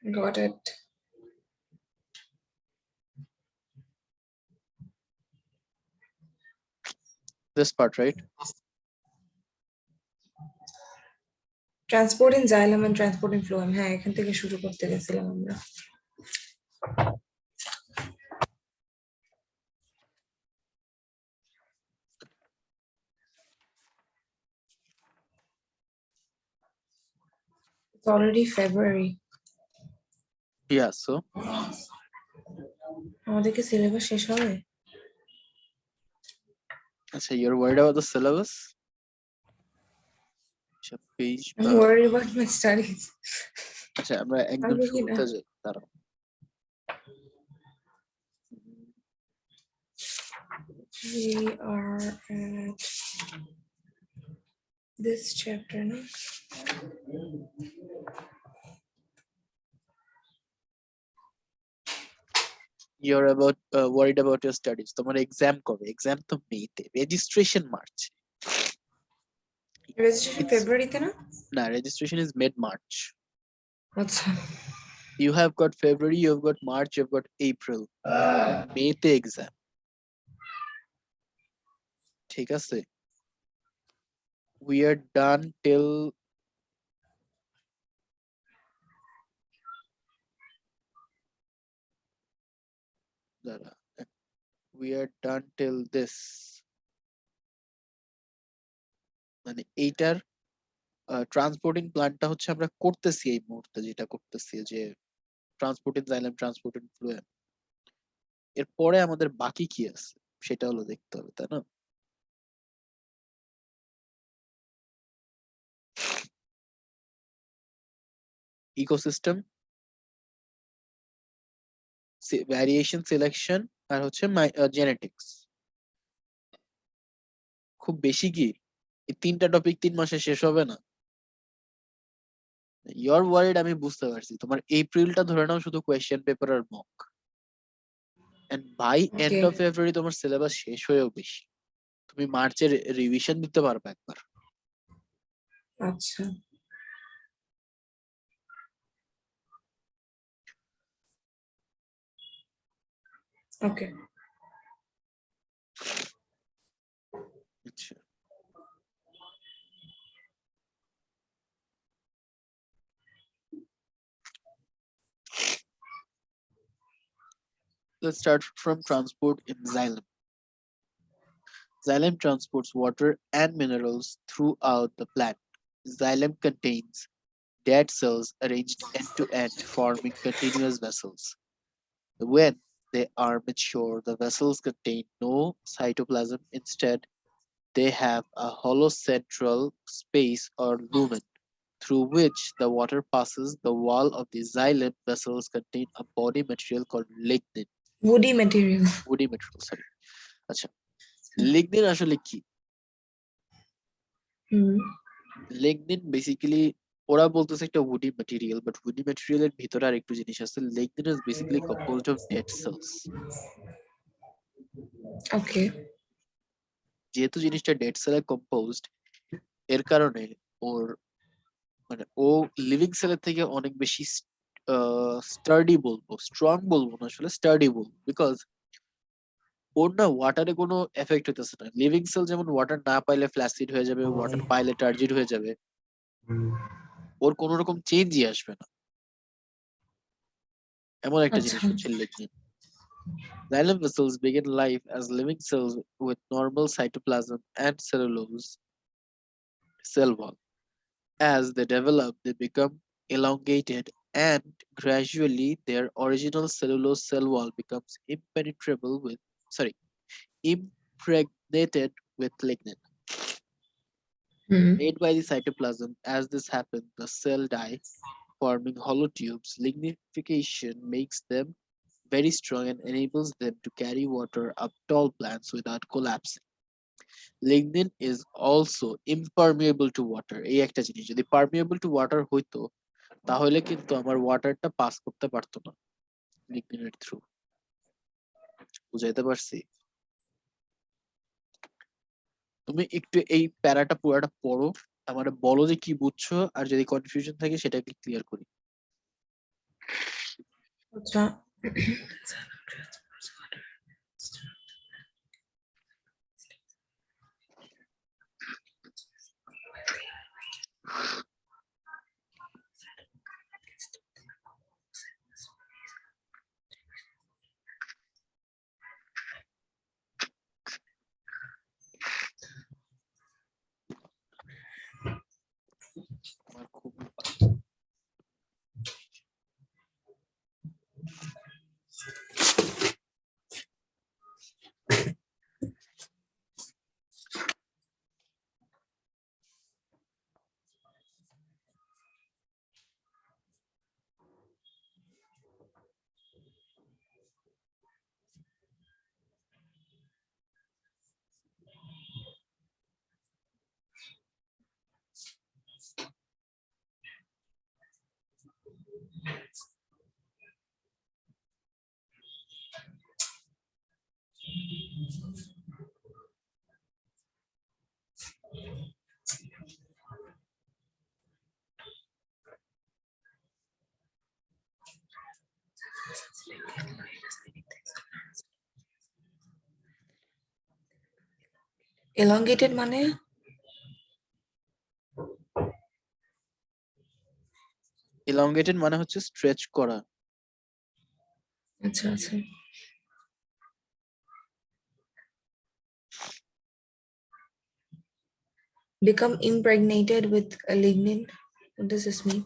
Got it. This part, right? Transport in xylem and transport in phloem. হ্যাঁ এখান থেকে শুরু করতে গেছিলাম আমরা। It's already February. Yeah, so আমাদের কি সিলেবাস শেষ হবে? আচ্ছা, you're worried about the syllabus? আচ্ছা, page I'm worried about my studies. আচ্ছা, আমরা একদম শুরুতে যাই, দাঁড়াও। We are at this chapter, no? You're about worried about your studies. তোমার এক্সাম কবে? এক্সাম তো মেতে, রেজিস্ট্রেশন মার্চ। Registration February তে না? না, registration is mid-March. আচ্ছা। You have got February, you have got March, you have got April. মেতে exam. ঠিক আছে? We are done till we are done till this. মানে এইটার ট্রান্সপোর্টিং প্ল্যানটা হচ্ছে আমরা করতেছি এই মুহূর্তে, যেটা করতেছি যে ট্রান্সপোর্টিং xylem, ট্রান্সপোর্টিং phloem। এরপরে আমাদের বাকি কি আছে সেটা হলো দেখতে হবে, তাই না? ইকোসিস্টেম, ভ্যারিয়েশন সিলেকশন, আর হচ্ছে জেনেটিক্স। খুব বেশি কি এই তিনটা টপিক 3 মাসে শেষ হবে না? ইউর ওয়ারিড, আমি বুঝতে পারছি। তোমার এপ্রিলটা ধরে নাও শুধু কোয়েশ্চেন পেপার আর mock, and by end of February তোমার সিলেবাস শেষ হয়েও বেশি। তুমি মার্চের রিভিশন দিতে পারবে একবার। আচ্ছা। ওকে। আচ্ছা, let's start from transport in xylem. Xylem transports water and minerals throughout the plant. Xylem contains dead cells arranged end to end, forming continuous vessels. When they are mature, the vessels contain no cytoplasm. Instead, they have a hollow central space or lumen through which the water passes. The wall of the xylem vessels contain a body material called lignin. Woody material. Woody material, sorry. আচ্ছা, lignin আসলে কি? lignin basically ওরা বলতেছে একটা woody material, but woody material এর ভিতরে আর একটু জিনিস আছে। lignin is basically composed of dead cells. Okay. যেহেতু জিনিসটা ডেড সেলে কম্পোজড, এর কারণে ওর মানে ও লিভিং সেলের থেকে অনেক বেশি স্টার্ডি বলবো, স্ট্রং বলবো না, আসলে স্টার্ডি বলবো, বিকজ ওর না ওয়াটারে কোনো এফেক্ট হইতেছে না। লিভিং সেল যেমন ওয়াটার না পাইলে ফ্ল্যাসিড হয়ে যাবে, ওয়াটার পাইলে টার্জিড হয়ে যাবে, ওর কোনো রকম চেঞ্জই আসবে না, এমন একটা জিনিস হচ্ছে lignin. Xylem vessels begin life as living cells with normal cytoplasm and cellulose cell wall. As they develop, they become elongated, and gradually their original cellulose cell wall becomes impregnated with lignin. Made by the cytoplasm. As this happens, the cell die, forming hollow tubes. Lignification makes them very strong and enables them to carry water up tall plants without collapsing. Lignin is also impermeable to water. এই একটা জিনিস, যদি permeable to water হইতো তাহলে কিন্তু আমার ওয়াটারটা pass করতে পারতো না লিগনিনের থ্রু। বুঝাইতে পারছি? তুমি একটু এই প্যারাটা পুরাটা পড়ো, আমারে বলো যে কি বুঝছো, আর যদি কনফিউশন থাকে সেটাকে ক্লিয়ার করি। আচ্ছা আমার খুব elongated মানে elongated মানে হচ্ছে স্ট্রেচ করা। আচ্ছা আচ্ছা become impregnated with a lignin. What does this mean?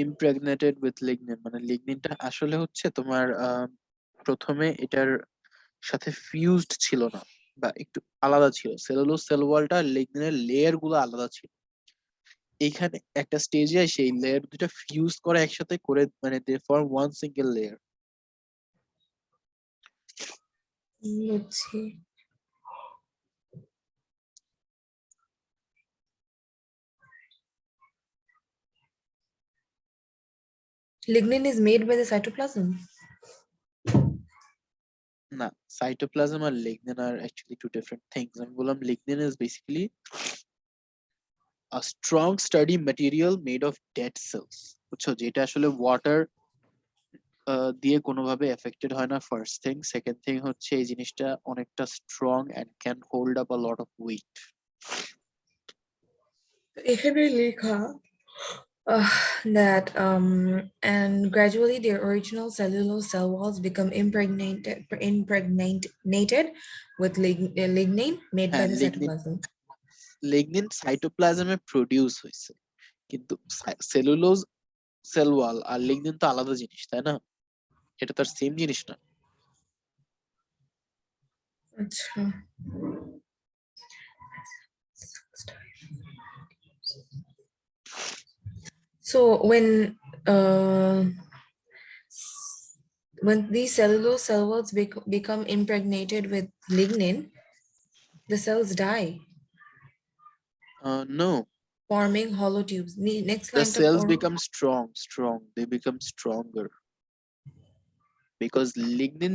impregnated with lignin মানে লিগনিনটা আসলে হচ্ছে তোমার প্রথমে এটার সাথে ফিউজড ছিল না বা একটু আলাদা ছিল, সেলুলোজ সেল ওয়ালটা লিগনিনের লেয়ার গুলো আলাদা ছিল। এইখানে একটা স্টেজে সেই লেয়ার দুটো ফিউজ করে একসাথে করে, মানে দে ফর্ম ওয়ান সিঙ্গেল লেয়ার। বুঝছি lignin is made by the cytoplasm. না, সাইটোপ্লাজম আর লিগনিন আর অ্যাকচুয়ালি টু ডিফারেন্ট থিংস। আমি বললাম lignin is basically a strong sturdy material made of dead cells, বুঝছো, যেটা আসলে ওয়াটার দিয়ে কোনোভাবে এফেক্টেড হয় না, ফার্স্ট থিং। সেকেন্ড থিং হচ্ছে এই জিনিসটা অনেকটা strong and can hold up a lot of weight. এখানে লেখা that and gradually their original cellulose cell walls become impregnated with lignin made by হ্যাঁ, the লিগনিন cytoplasm. লিগনিন সাইটোপ্লাজমে produce হয়েছে, কিন্তু সেলুলোজ সেল ওয়াল আর lignin তো আলাদা জিনিস, তাই না? এটা তো আর সেম জিনিস না। আচ্ছা so when these cellulose cell walls become impregnated with lignin, the cells die, no, forming hollow tubes. Next the line to cells form. become strong, they become stronger because lignin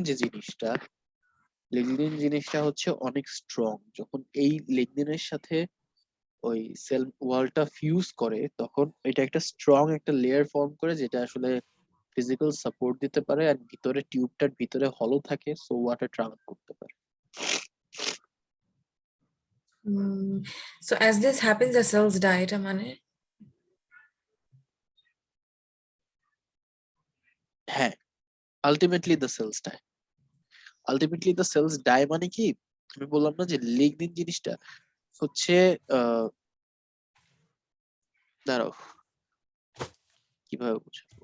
জিনিসটা হচ্ছে অনেক strong. যখন এই লিগনিনের সাথে ওই sell ওয়ালটা fuse করে, তখন এটা একটা স্ট্রং একটা লেয়ার ফর্ম করে, যেটা আসলে ফিজিক্যাল সাপোর্ট দিতে পারে, আর ভিতরে টিউবটার ভিতরে হলো থাকে, সো ওয়াটার ট্রাভেল করতে পারে। So as this happens, the cells die. এটা মানে হ্যাঁ, ultimately the cells die. Ultimately the cells die মানে কি, আমি বললাম না যে লিগনিন জিনিসটা হচ্ছে দাঁড়াও কিভাবে বুঝাবো,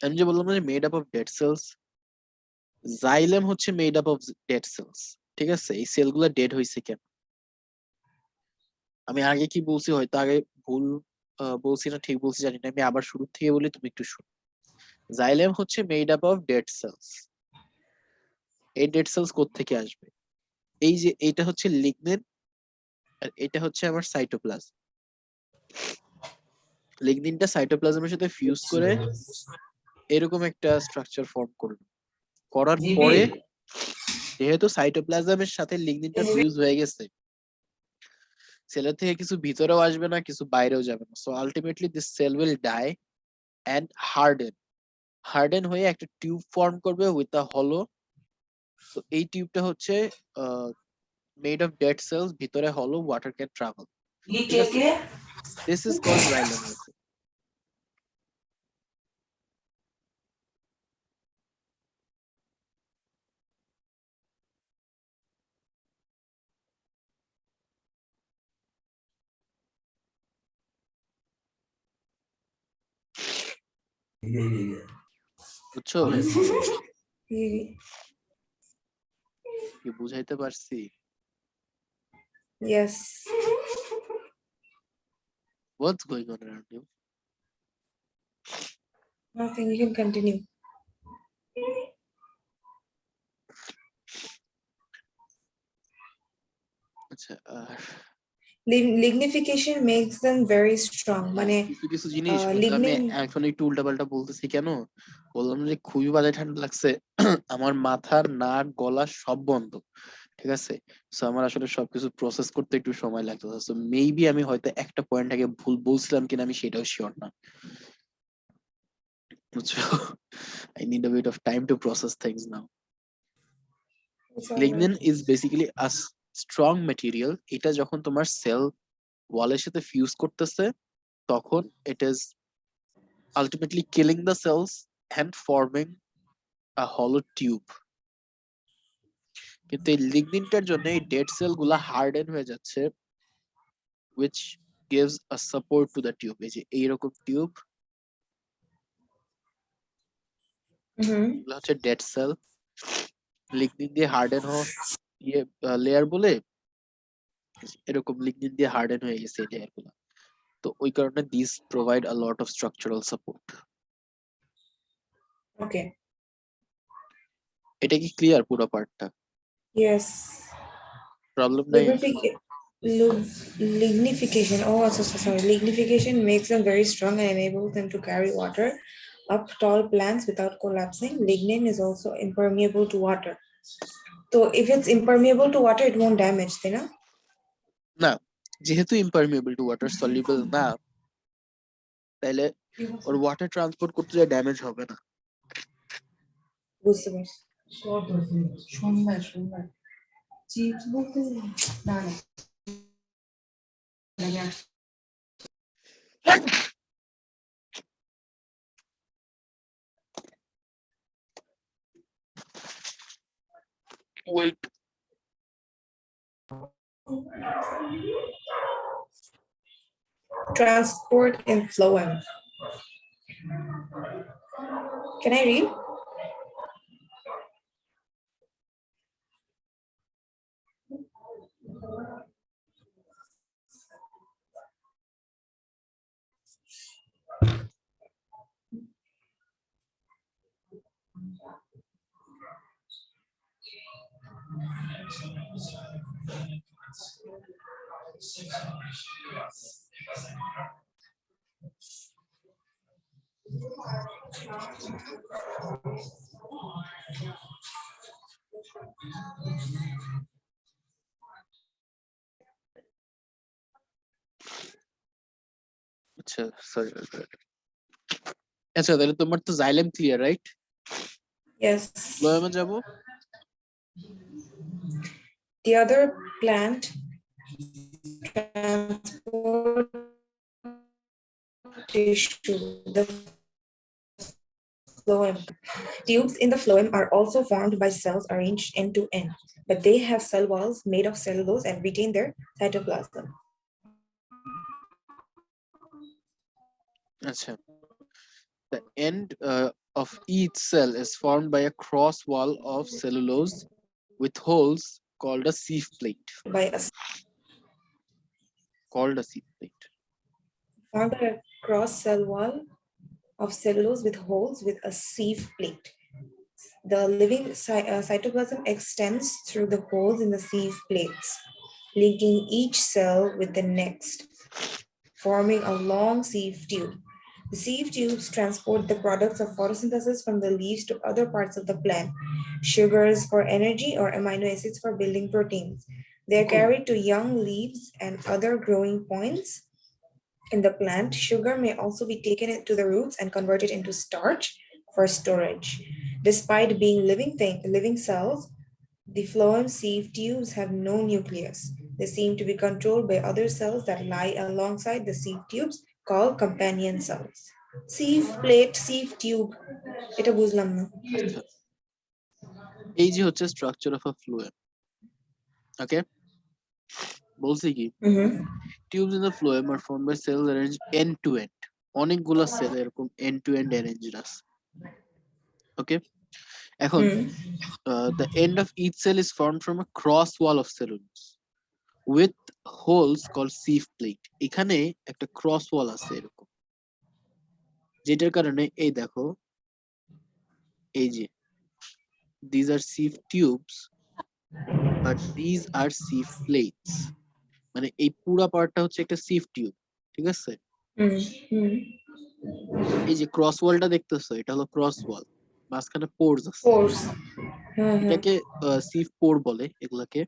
আমি যে বললাম না যে made up of dead cells, xylem হচ্ছে made up of dead cells. ঠিক আছে, এই সেলগুলো ডেড হয়েছে কেন? আমি আগে কি বলছি, হয়তো আগে ভুল বলছি না ঠিক বলছি জানি না, আমি আবার শুরু থেকে বলি, তুমি একটু শুনো। জাইলেম হচ্ছে made up of dead sales. এই ডেড সেলস কোত্থেকে আসবে? এই যে এইটা হচ্ছে লিগনিন, আর এটা হচ্ছে আমার সাইটোপ্লাজম। লিগনিনটা সাইটোপ্লাজমের সাথে ফিউজ করে এরকম একটা স্ট্রাকচার ফর্ম করলো। করার পরে যেহেতু সাইটোপ্লাজমের সাথে লিগনিনটা ফিউজ হয়ে গেছে, সেলের থেকে কিছু ভিতরেও আসবে না, কিছু বাইরেও যাবে না, so ultimately this cell will die and harden. Harden হয়ে একটা টিউব ফর্ম করবে উইথ আ হলো। তো এই টিউবটা হচ্ছে মেড অফ ডেড সেলস, ভিতরে হলো, ওয়াটার ক্যান ট্রাভেল। ঠিক আছে, this is called xylem vessel. বুঝছো? কি বুঝাইতে পারছি? Yes. What's going on around you? Nothing. You can continue. আচ্ছা, Lignification makes them very strong. মানে কিছু কিছু জিনিস হয়তো আমি lignin এখন একটু উল্টাপাল্টা বলতেছি কেন বললাম যে খুবই বাজে ঠান্ডা লাগছে। আমার মাথার নাক গলা সব বন্ধ, ঠিক আছে। সো আমার আসলে সবকিছু প্রসেস করতে একটু সময় লাগতেছে। সো মেবি আমি হয়তো একটা পয়েন্ট আগে ভুল বলছিলাম কিনা আমি সেটাও শিওর না, বুঝছো? I need a bit of time to process things now. it's all Lignin right. is basically a strong material. এটা যখন তোমার সেল ওয়ালের সাথে ফিউজ করতেছে তখন it is ultimately killing the cells and forming a hollow tube. কিন্তু এই লিগনিনটার জন্য এই ডেড সেল গুলা হার্ডেন হয়ে যাচ্ছে, which gives a support to the tube. এই যে এইরকম টিউব, এগুলো হচ্ছে ডেড সেল। লিগনিন দিয়ে হার্ডেন হওয়া ইয়ে লেয়ার বলে, এরকম লিগনিন দিয়ে হার্ডেন হয়ে গেছে এই লেয়ার গুলা। তো ওই কারণে this provide a lot of structural support. Okay. এটা কি ক্লিয়ার পুরো পার্টটা? Yes. প্রবলেম নাই? Lignification. Oh, sorry. Lignification makes them very strong and enables them to carry water up tall plants without collapsing. Lignin is also impermeable to water. So if it's impermeable to water, it won't damage, you know? না, যেহেতু impermeable two water soluble না, তাহলে ওর water transport করতে যে damage হবে না। বুঝতে পারছি। সোমবার চিপস বলতে না না Wait. Transport in phloem. Can I read? আচ্ছা, সরি। আচ্ছা, তাহলে তোমার তো জাইলেম ক্লিয়ার, রাইট? Yes. ফ্লোয়েমে যাব। The other plant transport tissue, the phloem. Tubes in the phloem are also formed by cells arranged end to end, but they have cell walls made of cellulose and retain their cytoplasm. আচ্ছা, the end of each cell is formed by a cross wall of cellulose with holes called a sieve plate. By a formed by a cross cell wall of cellulose with holes with a sieve plate. The living cytoplasm extends through the holes in the sieve plates, linking each cell with the next, forming a long sieve tube. The sieve tubes transport the products of photosynthesis from the leaves to other parts of the plant, sugars for energy or amino acids for building proteins. They are carried to young leaves and other growing points in the plant. Sugar may also be taken to the roots and converted into starch for storage. Despite being living cells, the phloem sieve tubes have no nucleus. They seem to be controlled by other cells that lie alongside the sieve tubes called companion cells. Sieve plate, sieve tube. এটা বুঝলাম না। আচ্ছা, এই যে হচ্ছে structure of a phloem. Okay, বলছি কি tubes in the phloem are formed by cells arrange end to end. অনেকগুলো সেল এরকম এন্ড টু এন্ড অ্যারেঞ্জড আছে। ওকে, এখন the end of each cell is formed from a cross wall of cellulose with holes called sieve plate. এখানে একটা cross ওয়াল আছে এরকম, যেটার কারণে এই দেখো এই যে these are sieve tubes but these are sieve plates, মানে এই পুরো পার্টটা হচ্ছে একটা sieve টিউব, ঠিক আছে? এই যে ক্রস ওয়ালটা দেখতেছো, এটা হলো ক্রস ওয়াল, মাঝখানে পোরস আছে, এটাকে সিভ পোর বলে এগুলাকে।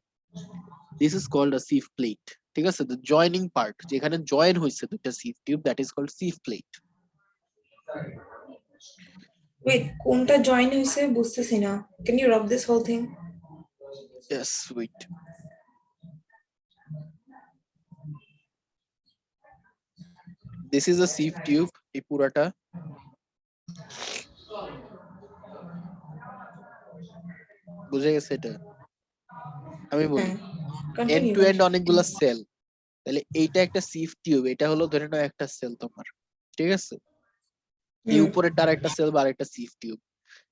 This is called a sieve plate, ঠিক আছে? দ্য জয়নিং পার্ট, যেখানে জয়েন হইছে দুটো sieve tube, that is called sieve plate. Wait, কোনটা জয়েন হইছে বুঝতেছি না। Can you rub this whole thing? Yes, wait. This is a sieve tube, এই পুরাটা। বুঝে গেছে এটা? আমি বলি এন্ড টু এন্ড অনেকগুলা সেল, তাহলে এইটা একটা সিভ টিউব, এটা হলো ধরে নাও একটা সেল তোমার, ঠিক আছে? এই উপরেরটা আরেকটা সেল বা আরেকটা সিভ টিউব,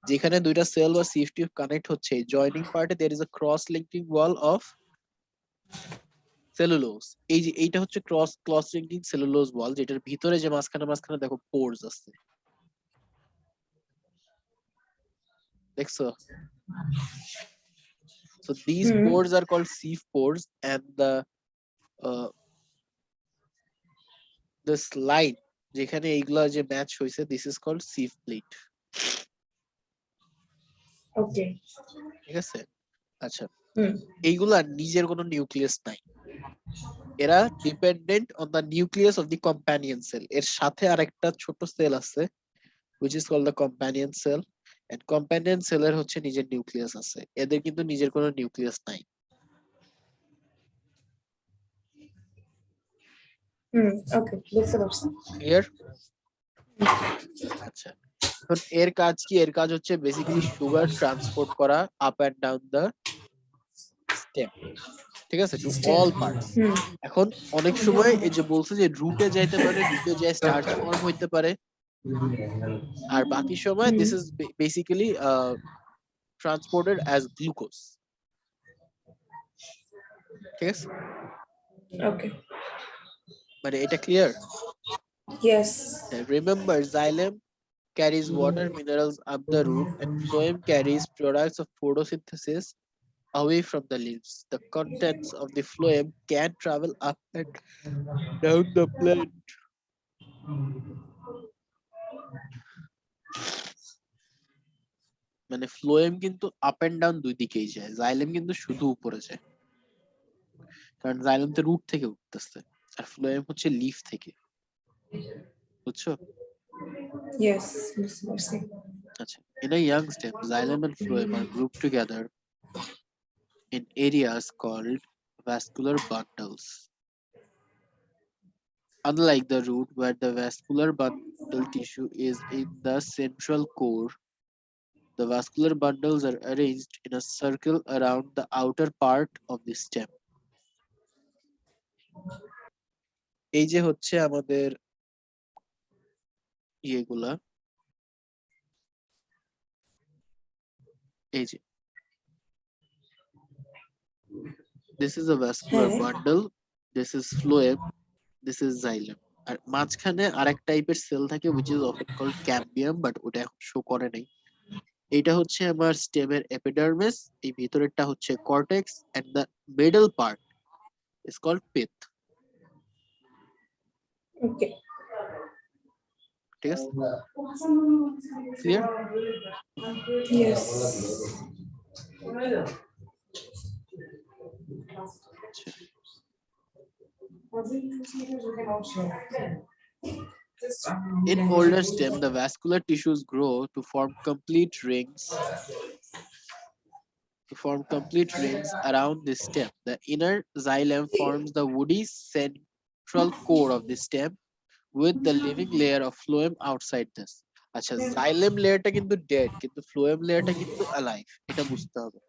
যেখানে দুইটা সেল বা সিভ টিউব কানেক্ট হচ্ছে, জয়নিং পার্টে there is a cross linking wall of cellulose. এই যে এইটা হচ্ছে ক্রস লিঙ্কিং সেলুলোজ ওয়াল, যেটার ভিতরে যে মাঝখানে দেখো পোরস আছে, দেখছো? So these pores are called sieve pores, and the slide যেখানে এইগুলা যে ম্যাচ হইছে, this is called sieve plate. ওকে, ঠিক আছে? আচ্ছা, এইগুলা নিজের কোনো নিউক্লিয়াস নাই, এরা dependent on the nucleus of the companion cell. এর সাথে আরেকটা ছোট সেল আছে which is called the companion cell, and companion cell এর হচ্ছে নিজের নিউক্লিয়াস আছে, এদের কিন্তু নিজের কোনো নিউক্লিয়াস নাই। ওকে, বুঝতে পারছি। ক্লিয়ার? আচ্ছা, এখন এর কাজ কি? এর কাজ হচ্ছে বেসিক্যালি সুগার ট্রান্সপোর্ট করা up and down the stem, ঠিক আছে, টু অল পার্টস। এখন অনেক সময় এই যে বলছে যে রুটে যাইতে পারে, রুটে যায় স্টার্চ ফর্ম হইতে পারে, আর বাকি সময় this is basically transported as glucose, ঠিক আছে? ওকে, মানে এটা clear? Yes. Remember, xylem carries water minerals up the root, and phloem carries products of photosynthesis away from the leaves. The contents of the phloem can travel up and down the plant. মানে phloem কিন্তু up and down দুই দিকেই যায়, xylem কিন্তু শুধু উপরে যায়, কারণ জাইলেম তো রুট থেকে উঠতেছে, আর ফ্লোয়েম হচ্ছে লিফ থেকে, বুঝছো? ইয়েস, বুঝতে পারছি। আচ্ছা, in a young stem, xylem and phloem are grouped together in areas called vascular bundles. Unlike the root, where the vascular bundle tissue is in the central core, the vascular bundles are arranged in a circle around the outer part of the stem. এই যে হচ্ছে আমাদের ইয়েগুলা, এই যে this is a vascular bundle, this is phloem, this is xylem, আর মাঝখানে আরেক টাইপের sell থাকে which is often called cambium, but ওটা এখন শো করে নাই। এটা হচ্ছে আমার স্টেমের এপিডার্মিস, এই ভিতরেরটা হচ্ছে cortex, and the middle part is called pith. ওকে, ঠিক আছে? Clear? Yes. In older stem, the vascular tissues grow to form complete rings around the stem. The inner xylem forms the woody central core of the stem with the living layer of phloem outside this. আচ্ছা xylem লেয়ারটা কিন্তু dead কিন্তু phloem লেয়ারটা কিন্তু alive, এটা বুঝতে হবে।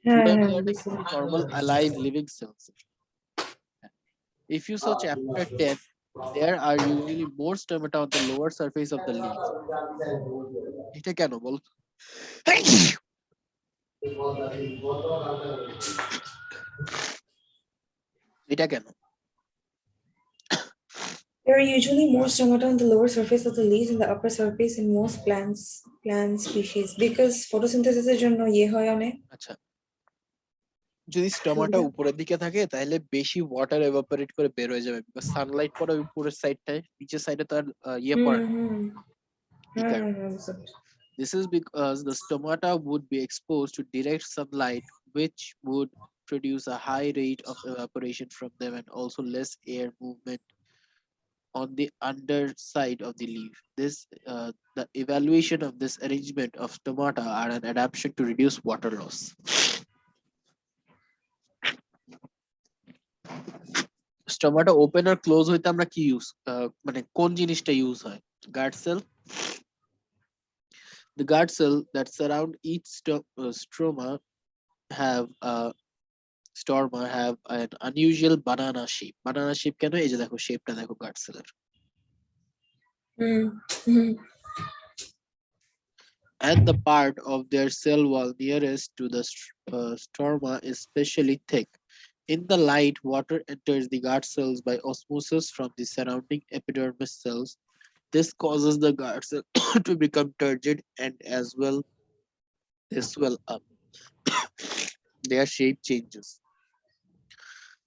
হ্যাঁ phloem হ্যাঁ লেয়ারটা বুঝতে কিন্তু পারছি। Normal alive living sales. If you saw chapter 10, there are usually more stomata on the lower surface of the leaf. এটা কেন বল? এটা কেন? There are usually more stomata on the lower surface of the leaves and the upper surface in most plant species because photosynthesis এর জন্য ইয়ে হয় অনেক আচ্ছা, যদি স্টোমাটা সুবিধা। উপরের দিকে থাকে তাহলে বেশি ওয়াটার এভাপোরেট করে বের হয়ে যাবে বিকজ সানলাইট পড়ে উপরের সাইডটায়, নিচের সাইডে তো আর ইয়ে পড়ে না। হুম এই হ্যাঁ কারণে হ্যাঁ হ্যাঁ বুঝতে পারছি। this is because the stomata would be exposed to direct sunlight, which would produce a high rate of evaporation from them and also less air movement on the underside of the leaf. The evaluation of this arrangement of stomata are an adaptation to reduce water loss. Stomata open or close হইতে আমরা কি use মানে কোন জিনিসটা use হয়? Guard cell. The guard cell that surround each have uh, stoma have an unusual banana shape. Banana shape কেন? এই যে দেখো শেপটা দেখো guard cell এর। হুম হুম And the part of their cell wall nearest to the stroma is especially thick. In the light, water enters the guard cells by osmosis from the surrounding epidermis cells. This causes the guard cell to become turgid and as well they swell up. Their shape changes.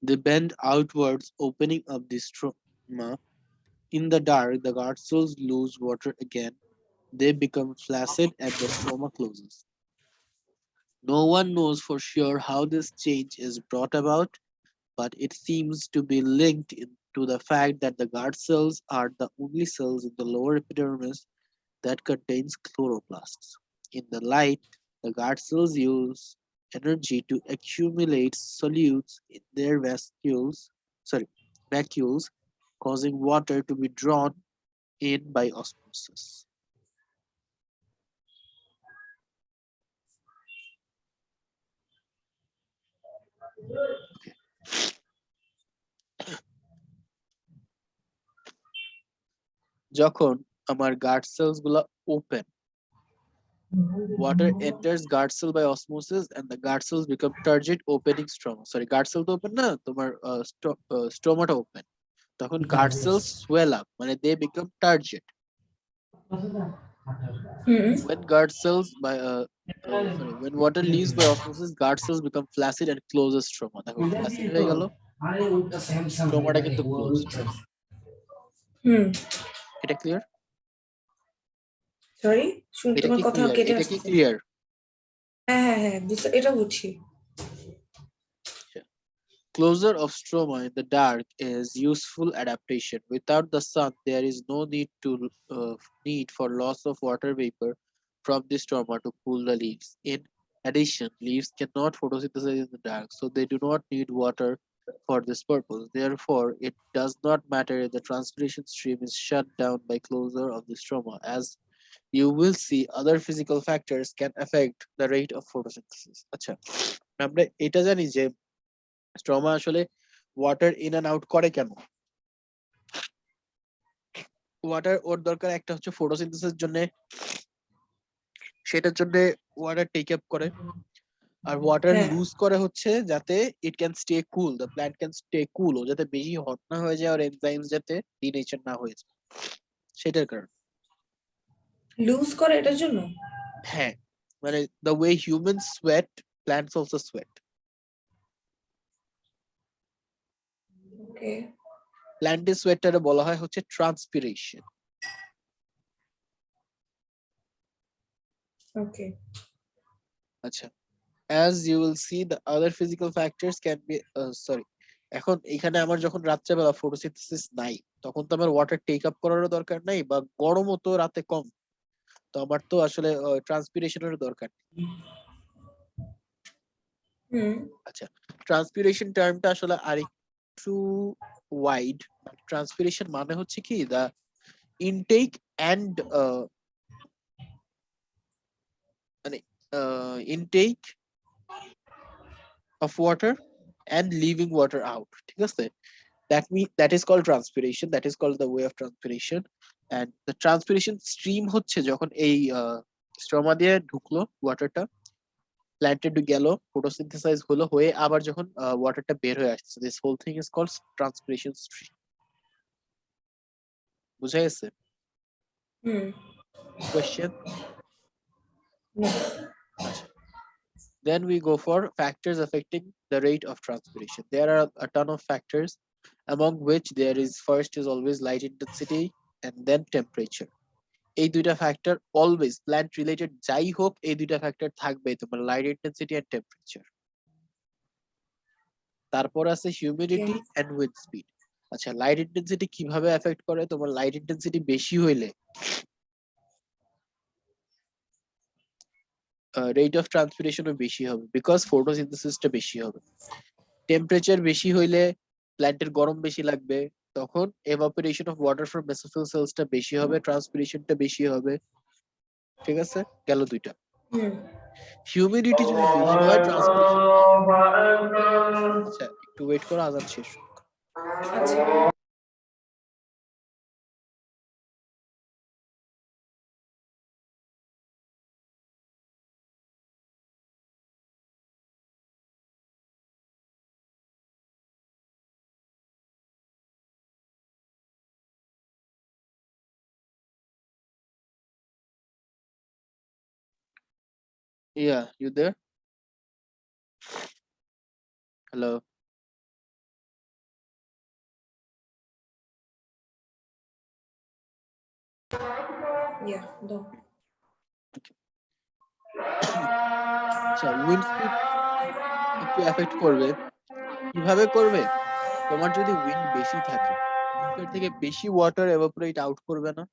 They bend outwards, opening up the stroma. In the dark, the guard cells lose water again. They become flaccid and the stroma closes. No one knows for sure how this change is brought about, but it seems to be linked to the fact that the guard cells are the only cells in the lower epidermis that contains chloroplasts. In the light, the guard cells use energy to accumulate solutes in their vacuoles, causing water to be drawn in by osmosis. যখন আমার guard cells গুলা open, water enters guard cell by osmosis and the guard cells become turgid, opening stroma. Sorry, guard cell তো open না, তোমার stroma টা open. তখন guard cells swell up, মানে they become turgid. When guard cells when water leaves by osmosis, guard cells become flaccid and closes stroma. দেখো flaccid হয়ে গেল, স্ট্রোমাটা কিন্তু closed. হুম এটা ক্লিয়ার? সরি এটা তোমার কি কথা ক্লিয়ার? কেটে এটা কি আসছে। ক্লিয়ার? হ্যাঁ হ্যাঁ হ্যাঁ এটা বুঝছি। Closure of stroma in the dark is useful adaptation. Without the sun, there is no need for loss of water vapor from the stroma to cool the leaves. In addition, leaves cannot photosynthesize in the dark, so they do not need water for this purpose. Therefore, it does not matter if the transpiration stream is shut down by closure of the stroma. As you will see, other physical factors can affect the rate of photosynthesis. আচ্ছা, আমরা এটা জানি যে স্ট্রমা আসলে water in and out করে কেন? Water ওর দরকার একটা হচ্ছে ফটোসিনথেসিসের জন্য, সেটার জন্য ওয়াটার টেক আপ করে, আর ওয়াটার হ্যাঁ লুজ করে হচ্ছে যাতে it can stay cool, the plant can stay cool, ও যাতে বেশি হট না হয়ে যায় আর এনজাইমস যাতে ডিনেচার না হয়ে যায়, সেটার কারণে। লুজ করে এটার জন্য। হ্যাঁ, মানে the way human sweat, plants also sweat. Okay প্ল্যান্টের সোয়েটটারে বলা হয় হচ্ছে ট্রান্সপিরেশন। ওকে আচ্ছা, as you will see, the other physical factors can be sorry এখন এখানে আমার যখন রাত্রেবেলা ফটোসিনথেসিস নাই, তখন তো আমার ওয়াটার টেক আপ করারও দরকার নাই, বা গরমও তো রাতে কম, তো আমার তো আসলে ট্রান্সপিরেশনেরও দরকার নেই। আচ্ছা, ট্রান্সপিরেশন টার্মটা আসলে আরেকটু ওয়াইড। ট্রান্সপিরেশন মানে হচ্ছে কি, দা ইনটেক অ্যান্ড মানে intact of water and leaving water out, ঠিক আছে? That is called transpiration, that is called the way of transpiration. And the transpiration stream হচ্ছে যখন এই স্ট্রোমা দিয়ে ঢুকলো ওয়াটারটা, প্ল্যান্টেড গেল, ফটোসিনথেসাইজ হলো, হয়ে আবার যখন ওয়াটারটা বের হয়ে আসছে, this whole thing is called transpiration stream. বুঝা গেছে? কোয়েশ্চেন? আচ্ছা, then we go for factors affecting the rate of transpiration. There are a ton of factors, among which there is first is always light intensity and then temperature. এই দুইটা factor always plant related যাই হোক, এই দুইটা factor থাকবে, তোমার light intensity and temperature. তারপর আছে হিউমিডিটি এন্ড উইন্ড স্পিড। আচ্ছা, লাইট ইন্টেন্সিটি কিভাবে এফেক্ট করে? তোমার লাইট ইন্টেন্সিটি বেশি হইলে রেট অফ ট্রান্সপিরেশনও বেশি হবে, বিকজ ফটোসিনথেসিসটা বেশি হবে। টেম্পারেচার বেশি হইলে প্ল্যান্টের গরম বেশি লাগবে, তখন evaporation of water from mesophyll সেলসটা বেশি হবে, ট্রান্সপিরেশনটা বেশি হবে। ঠিক আছে, গেল দুইটা। হিউমিডিটি যদি বেশি হয়, ট্রান্সপিরেশন। আচ্ছা, একটু ওয়েট করো, আজান শেষ। আচ্ছা। Yeah, you there? Hello. Yeah, no. আচ্ছা, উইন্ড স্পিড একটু এফেক্ট করবে। কিভাবে করবে? তোমার যদি উইন্ড বেশি থাকে, উইন্ডের থেকে বেশি ওয়াটার এভাপোরেট আউট করবে না?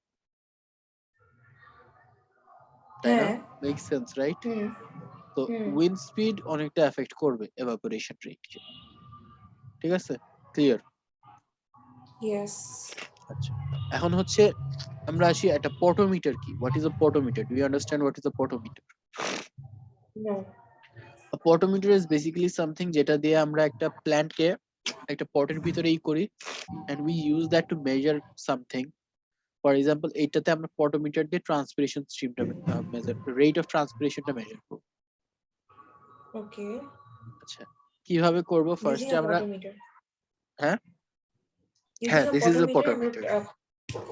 তাই না? Make sense, right? তো উইন্ড স্পিড অনেকটা এফেক্ট করবে এভাপোরেশন রেটকে। ঠিক আছে, ক্লিয়ার? ইয়েস। আচ্ছা, এখন হচ্ছে আমরা আসি একটা পটোমিটার কি। What is a potometer? Do you understand what is a potometer? No. A potometer is basically something যেটা দিয়ে আমরা একটা প্ল্যান্টকে একটা পটের ভিতরেই করি, and we use that to measure something. For example, এইটাতে আমরা পটোমিটার দিয়ে ট্রান্সপিরেশন স্ট্রিমটা মেজার, রেট অফ ট্রান্সপিরেশনটা মেজার করব। ওকে। আচ্ছা, কিভাবে করব? Using ফার্স্টে a আমরা photometer. হ্যাঁ হ্যাঁ, Using a this is a photometer পটোমিটার। আমরা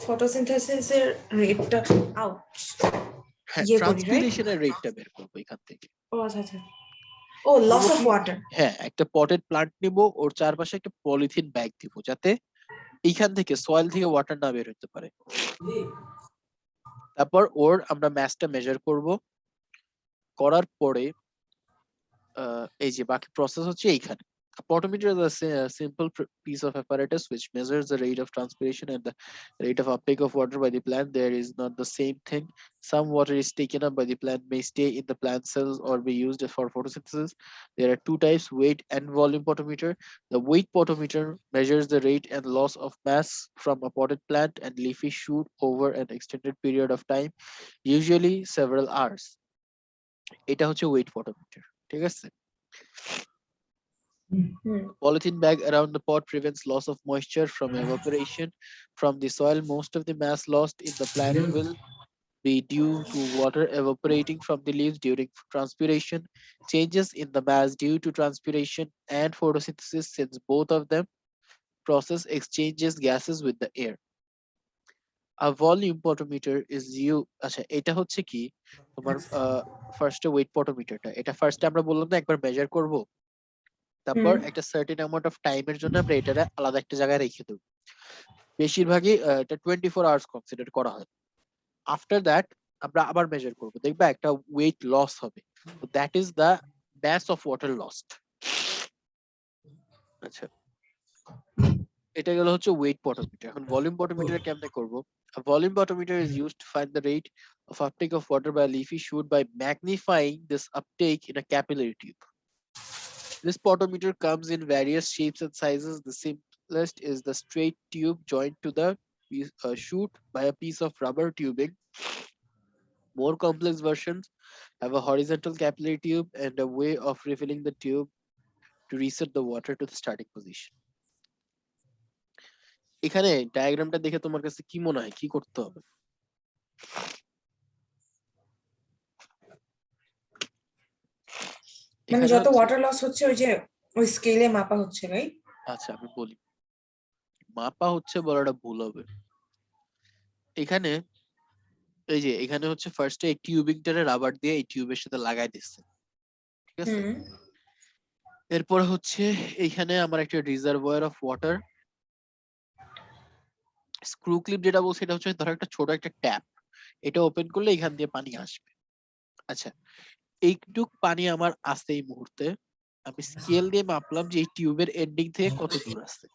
photosynthesis এর রেটটা আউট হ্যাঁ, করি, রাইট? ট্রান্সপিরেশনের রেটটা বের করব এখান থেকে। ও আচ্ছা আচ্ছা। ও, লস অফ ওয়াটার। হ্যাঁ, একটা পটেড প্লান্ট নিব, ওর চারপাশে একটা পলিথিন ব্যাগ দিব, যাতে এইখান থেকে সয়েল থেকে ওয়াটার না বের হতে পারে। তারপর ওর আমরা ম্যাসটা মেজার করব, করার পরে এই যে বাকি প্রসেস হচ্ছে এইখানে। A photometer is a simple piece of apparatus which measures the rate of transpiration and the rate of uptake of water by the plant. There is not the same thing. Some water is taken up by the plant may stay in the plant cells or be used for photosynthesis. There are two types, weight and volume photometer. The weight photometer measures the rate and loss of mass from a potted plant and leafy shoot over an extended period of time, usually several hours. এটা হচ্ছে weight photometer, ঠিক আছে? Polythene bag around the pot prevents loss of moisture from evaporation from the soil. Most of the mass lost in the plant will be due to water evaporating from the leaves during transpiration. Changes in the mass due to transpiration and photosynthesis, since both of them process exchanges gases with the air. A volume photometer is you আচ্ছা, এটা হচ্ছে কি তোমার ফার্স্টে wait পটোমিটারটা, এটা ফার্স্টে আমরা বললাম না একবার মেজার করব, তারপর একটা সার্টেন অ্যামাউন্ট অফ টাইমের জন্য আমরা এটা আলাদা একটা জায়গায় রেখে দেব। বেশিরভাগই এটা 24 আওয়ার্স কনসিডার করা হয়। আফটার দ্যাট আমরা আবার মেজার করব, দেখবা একটা ওয়েট লস হবে, তো that is the mass of water lost. আচ্ছা, এটা গেল হচ্ছে ওয়েট পটোমিটার। এখন ভলিউম পটোমিটার কেমনে করব? A volume potmeter is used to find the rate of uptake of water by a leafy shoot by magnifying this uptake in a capillary tube. This potometer comes in various shapes and sizes. The simplest is the straight tube joined to the shoot by a piece of rubber tubing. More complex versions have a horizontal capillary tube and a way of refilling the tube to reset the water to the starting position. এখানে ডায়াগ্রামটা দেখে তোমার কাছে কি মনে হয় কি করতে হবে? মানে এখানে যত হচ্ছে ওয়াটার লস হচ্ছে ওই যে ওই স্কেলে মাপা হচ্ছে, রাইট? আচ্ছা আমি বলি, মাপা হচ্ছে বলাটা ভুল হবে। এখানে এই যে এখানে হচ্ছে ফার্স্টে এই টিউবিংটারে রাবার দিয়ে এই টিউবের সাথে লাগাই দিচ্ছে, ঠিক আছে? এরপর হচ্ছে এইখানে আমার একটা রিজার্ভয়ার অফ ওয়াটার, স্ক্রু ক্লিপ যেটা বলছি এটা হচ্ছে ধরো একটা ছোট একটা ট্যাপ, এটা ওপেন করলে এখান দিয়ে পানি আসবে। আচ্ছা, এইটুক পানি আমার আছে এই মুহূর্তে, আমি স্কেল দিয়ে মাপলাম যে এই টিউবের এন্ডিং থেকে কত দূর আছে,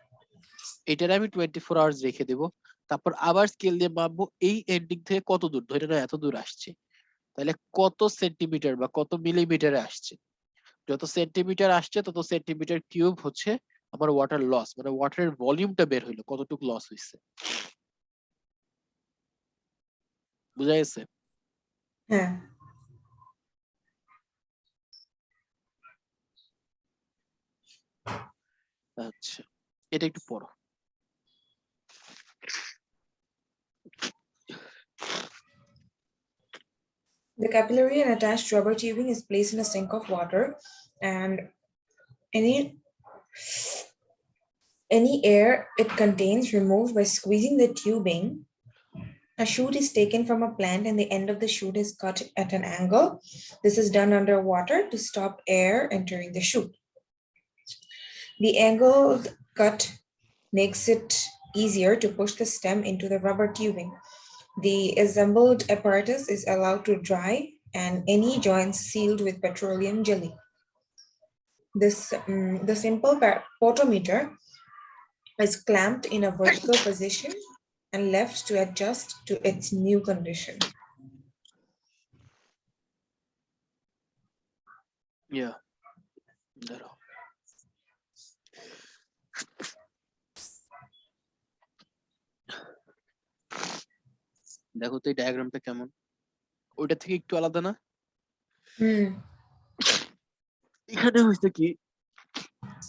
এটার আমি 24 আওয়ার্স রেখে দেব, তারপর আবার স্কেল দিয়ে মাপবো এই এন্ডিং থেকে কত দূর, ধরে নাও এত দূর আসছে, তাহলে কত সেন্টিমিটার বা কত মিলিমিটারে আসছে, যত সেন্টিমিটার আসছে তত সেন্টিমিটার কিউব হচ্ছে আমার ওয়াটার লস, মানে ওয়াটারের ভলিউমটা বের হইলো কতটুকু লস হইছে। বুঝা গেছে? হ্যাঁ। আচ্ছা, এটা একটু পড়ো। The capillary and attached rubber tubing is placed in a sink of water, and any air it contains removed by squeezing the tubing. A shoot is taken from a plant and the end of the shoot is cut at an angle. This is done underwater to stop air entering the shoot. The angled cut makes it easier to push the stem into the rubber tubing. The assembled apparatus is allowed to dry and any joints sealed with petroleum jelly. The simple photometer is clamped in a vertical position and left to adjust to its new condition. Yeah, দাঁড়াও। দেখো তো এই ডায়াগ্রামটা কেমন, ওইটা থেকে একটু আলাদা না? এখানে হইছে কি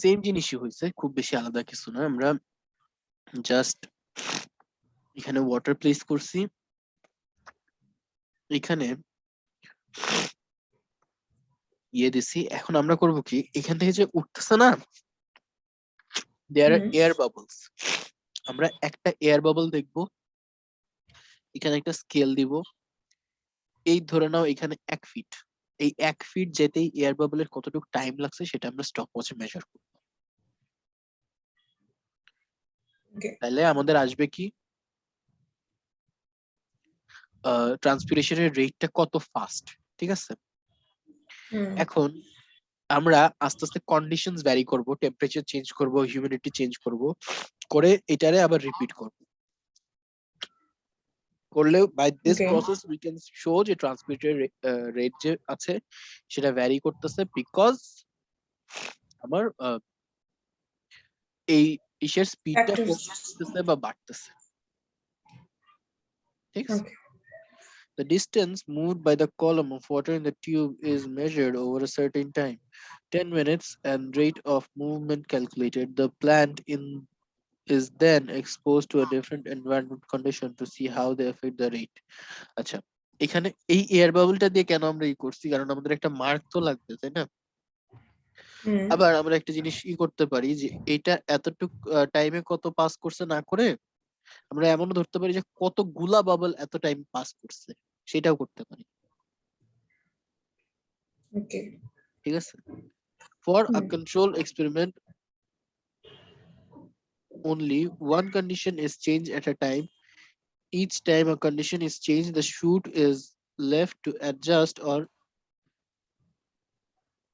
সেম জিনিসই হইছে, খুব বেশি আলাদা কিছু না, আমরা জাস্ট এখানে ওয়াটার প্লেস করছি, এখানে ইয়ে দিছি, এখন আমরা করব কি এখান থেকে যে উঠতেছে না দেয়ার এয়ার বাবলস, আমরা একটা এয়ার বাবল দেখবো, এখানে একটা স্কেল দিব, এই ধরে নাও এখানে 1 ফিট, এই 1 ফিট যেতেই এয়ার বাবলের কতটুকু টাইম লাগছে সেটা আমরা স্টপ ওয়াচে মেজার করব। তাহলে আমাদের আসবে কি ট্রান্সপিরেশনের রেটটা কত ফাস্ট, ঠিক আছে? এখন আমরা আস্তে আস্তে কন্ডিশনস ভ্যারি করব, টেম্পারেচার চেঞ্জ করব, হিউমিডিটি চেঞ্জ করব, করে এটারে আবার রিপিট করব, করলে by this process we can show যে ট্রান্সমিটার রেট যে আছে সেটা ভ্যারি করতেছে, বিকজ আমার এই ইসের স্পিডটা কমতেছে বা বাড়তেছে, ঠিক আছে? The distance moved by the column of water in the tube is measured over a certain time, 10 minutes, and rate of movement calculated. The plant in is then exposed to a different environment condition to see how they affect the rate. আচ্ছা, এখানে এই air বাবলটা দিয়ে কেন আমরা করছি, কারণ আমাদের একটা মার্ক তো লাগবে, তাই না? আবার আমরা একটা জিনিস করতে পারি যে এটা এতটুক টাইমে কত পাস করছে না করে আমরা এমনও ধরতে পারি যে কতগুলা বাবল এত টাইম পাস করছে, সেটাও করতে পারি, ঠিক আছে? For a control experiment, only one condition is changed at a time. Each time a condition is changed, the chute is left to adjust or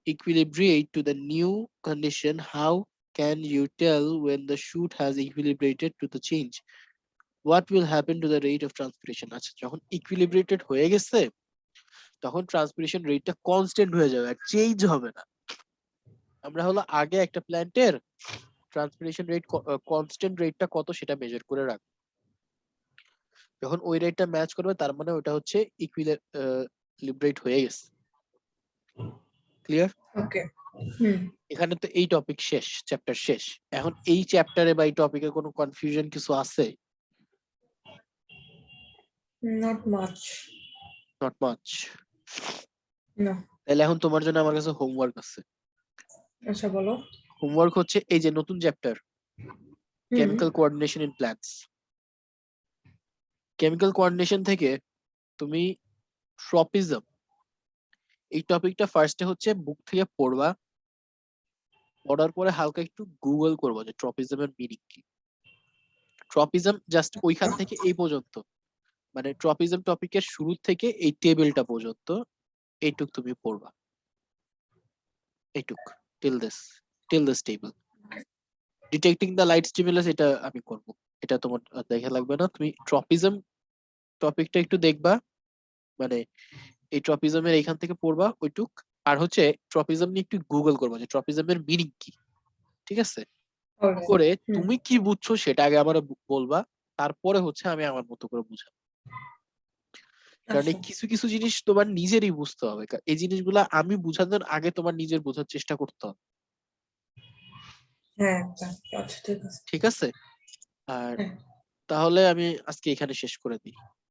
equilibrate to the new condition. How Can you tell when the shoot has equilibrated to the change? What will happen to the rate of transpiration? আচ্ছা, যখন ইকুইলিব্রেটেড হয়ে গেছে তখন transpiration রেটটা constant হয়ে যাবে, আর change হবে না। আমরা হলো আগে একটা প্ল্যান্টের ট্রান্সপিরেশন রেট কনস্ট্যান্ট রেটটা কত সেটা মেজার করে রাখবো। যখন ওই রেটটা ম্যাচ করবে তার মানে ওটা হচ্ছে ইকুইলিব্রেট হয়ে গেছে। ক্লিয়ার? ওকে। এখানে তো এই টপিক শেষ, চ্যাপ্টার শেষ। এখন এই চ্যাপ্টারে বা এই টপিকে কোনো কনফিউশন কিছু আছে? Not much. Not much. না। তাহলে এখন তোমার জন্য আমার কাছে হোমওয়ার্ক আছে। আচ্ছা বলো। হোমওয়ার্ক হচ্ছে এই যে নতুন chapter, chemical coordination in plants. Chemical coordination থেকে তুমি ট্রপিজম এই টপিকটা ফার্স্টে হচ্ছে বুক থেকে পড়বা, পড়ার পরে হালকা একটু গুগল করবো যে ট্রপিজমের মিনিং কি। ট্রপিজম জাস্ট ওইখান থেকে এই পর্যন্ত, মানে ট্রপিজম টপিকের শুরু থেকে এই টেবিলটা পর্যন্ত এইটুক তুমি পড়বা, এইটুক till this table. Detecting the light stimulus এটা আমি করব, এটা তোমার দেখা লাগবে না। তুমি ট্রপিজম টপিকটা একটু দেখবা, মানে এই ট্রপিজমের এইখান থেকে পড়বা ওইটুক। আর হচ্ছে ট্রপিজম নিয়ে একটু গুগল করবা যে ট্রপিজমের মিনিং কি, ঠিক আছে? করে তুমি কি বুঝছো সেটা আগে আমার বলবা, তারপরে হচ্ছে আমি আমার মতো করে বুঝাবো। কারণ এই কিছু কিছু জিনিস তোমার নিজেরই বুঝতে হবে, এই জিনিসগুলা আমি বুঝানোর আগে তোমার নিজের বোঝার চেষ্টা করতে হবে। হ্যাঁ আচ্ছা ঠিক আছে। ঠিক আছে? আর তাহলে আমি আজকে এখানে শেষ করে দিই।